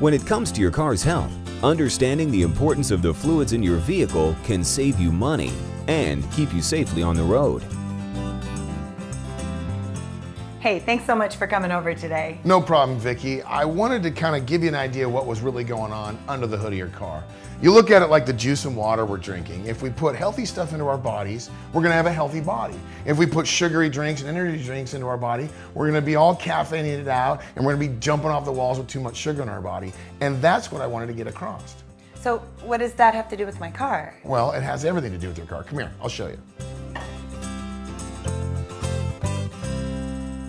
When it comes to your car's health, understanding the importance of the fluids in your vehicle can save you money and keep you safely on the road. Hey, thanks so much for coming over today. No problem, Vicki. I wanted to kind of give you an idea of what was really going on under the hood of your car. You look at it like the juice and water we're drinking. If we put healthy stuff into our bodies, we're gonna have a healthy body. If we put sugary drinks and energy drinks into our body, we're gonna be all caffeinated out and we're gonna be jumping off the walls with too much sugar in our body. And that's what I wanted to get across. So what does that have to do with my car? Well, it has everything to do with your car. Come here, I'll show you.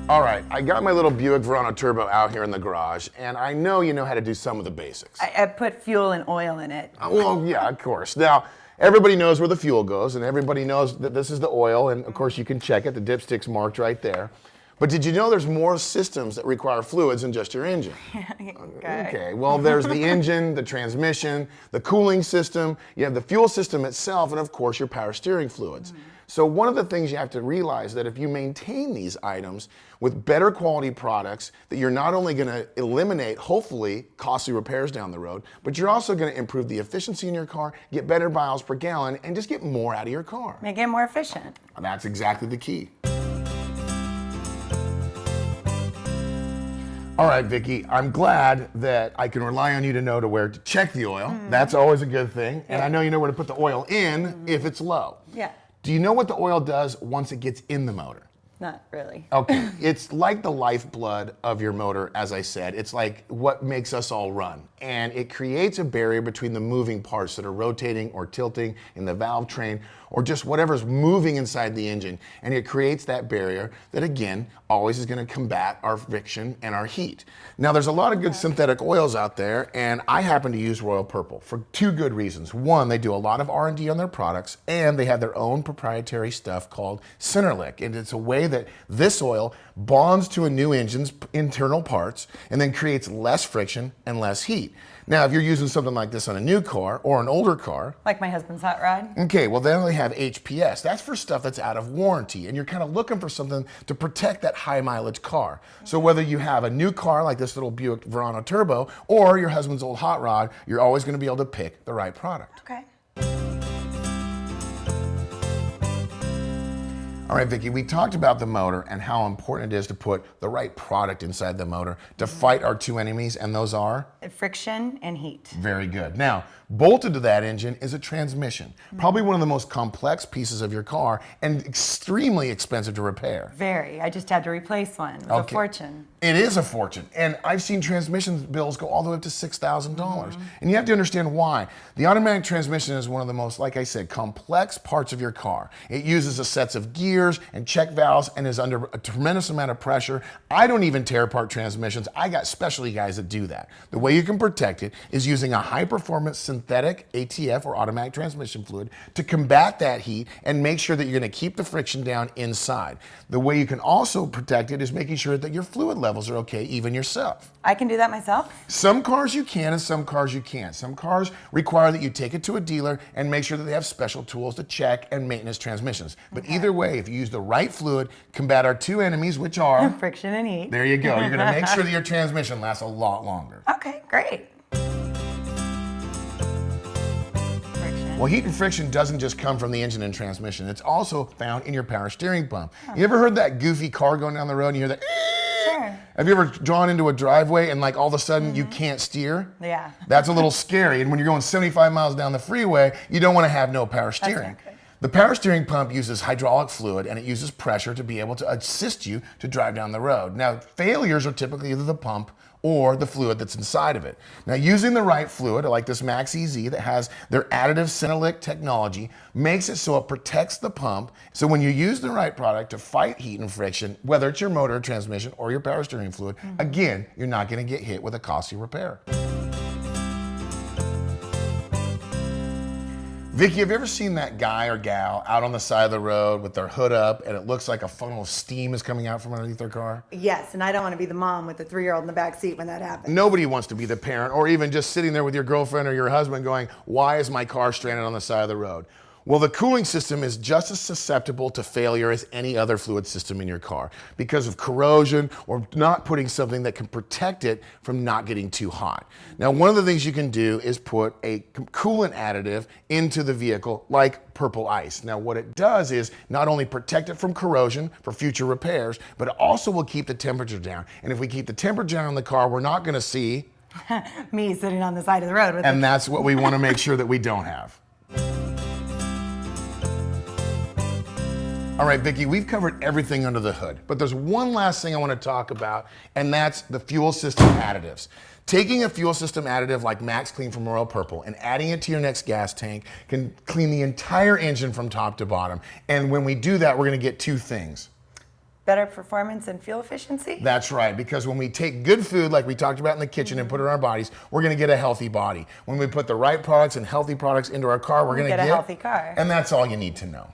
All right, I got my little Buick Verano Turbo out here in the garage, and I know you know how to do some of the basics. I put fuel and oil in it. Well, yeah, of course. Now, everybody knows where the fuel goes, and everybody knows that this is the oil, and of course you can check it. The dipstick's marked right there. But did you know there's more systems that require fluids than just your engine? Okay, well, there's the engine, the transmission, the cooling system, you have the fuel system itself, and of course your power steering fluids. So one of the things you have to realize that if you maintain these items with better quality products, that you're not only gonna eliminate, hopefully, costly repairs down the road, but you're also gonna improve the efficiency in your car, get better miles per gallon, and just get more out of your car. Make it more efficient. That's exactly the key. All right, Vicki, I'm glad that I can rely on you to know where to check the oil. That's always a good thing. And I know you know where to put the oil in if it's low. Yeah. Do you know what the oil does once it gets in the motor? Not really. Okay, it's like the lifeblood of your motor, as I said. It's like what makes us all run. And it creates a barrier between the moving parts that are rotating or tilting in the valve train or just whatever's moving inside the engine. And it creates that barrier that, again, always is gonna combat our friction and our heat. Now, there's a lot of good synthetic oils out there, and I happen to use Royal Purple for two good reasons. One, they do a lot of R&D on their products, and they have their own proprietary stuff called Centerlick. And it's a way that this oil bonds to a new engine's internal parts and then creates less friction and less heat. Now, if you're using something like this on a new car or an older car, like my husband's hot rod. Okay, well then they have HPS. That's for stuff that's out of warranty, and you're kind of looking for something to protect that high mileage car. So whether you have a new car like this little Buick Verano Turbo or your husband's old hot rod, you're always going to be able to pick the right product. Okay. All right, Vicki, we talked about the motor and how important it is to put the right product inside the motor to fight our two enemies, and those are? Friction and heat. Very good. Now, bolted to that engine is a transmission, probably one of the most complex pieces of your car and extremely expensive to repair. Very. I just had to replace one. It was a fortune. It is a fortune. And I've seen transmission bills go all the way up to $6,000. And you have to understand why. The automatic transmission is one of the most, like I said, complex parts of your car. It uses a sets of gears and check valves and is under a tremendous amount of pressure. I don't even tear apart transmissions. I got specialty guys that do that. The way you can protect it is using a high-performance synthetic ATF or automatic transmission fluid to combat that heat and make sure that you're going to keep the friction down inside. The way you can also protect it is making sure that your fluid levels are okay, even yourself. I can do that myself? Some cars you can and some cars you can't. Some cars require that you take it to a dealer and make sure that they have special tools to check and maintenance transmissions. But either way, if you use the right fluid, combat our two enemies, which are? Friction and heat. There you go. You're going to make sure that your transmission lasts a lot longer. Okay, great. Well, heat and friction doesn't just come from the engine and transmission. It's also found in your power steering pump. You ever heard that goofy car going down the road and you hear that? Sure. Have you ever drawn into a driveway and like all of a sudden you can't steer? Yeah. That's a little scary. And when you're going 75 miles down the freeway, you don't want to have no power steering. That's not good. The power steering pump uses hydraulic fluid and it uses pressure to be able to assist you to drive down the road. Now, failures are typically either the pump or the fluid that's inside of it. Now, using the right fluid, like this Max EZ that has their additive Centerlick technology, makes it so it protects the pump. So when you use the right product to fight heat and friction, whether it's your motor, transmission, or your power steering fluid, again, you're not gonna get hit with a costly repair. Vicki, have you ever seen that guy or gal out on the side of the road with their hood up and it looks like a funnel of steam is coming out from underneath their car? Yes, and I don't want to be the mom with the 3-year-old in the back seat when that happens. Nobody wants to be the parent or even just sitting there with your girlfriend or your husband going, why is my car stranded on the side of the road? Well, the cooling system is just as susceptible to failure as any other fluid system in your car because of corrosion or not putting something that can protect it from not getting too hot. Now, one of the things you can do is put a coolant additive into the vehicle like Purple Ice. Now, what it does is not only protect it from corrosion for future repairs, but it also will keep the temperature down. And if we keep the temperature down in the car, we're not going to see Me sitting on the side of the road with and that's what we want to make sure that we don't have. All right, Vicki, we've covered everything under the hood, but there's one last thing I want to talk about, and that's the fuel system additives. Taking a fuel system additive like Max Clean from Royal Purple and adding it to your next gas tank can clean the entire engine from top to bottom. And when we do that, we're going to get two things. better performance and fuel efficiency. That's right, because when we take good food like we talked about in the kitchen and put it in our bodies, we're going to get a healthy body. When we put the right products and healthy products into our car, we're going to get a healthy car. And that's all you need to know.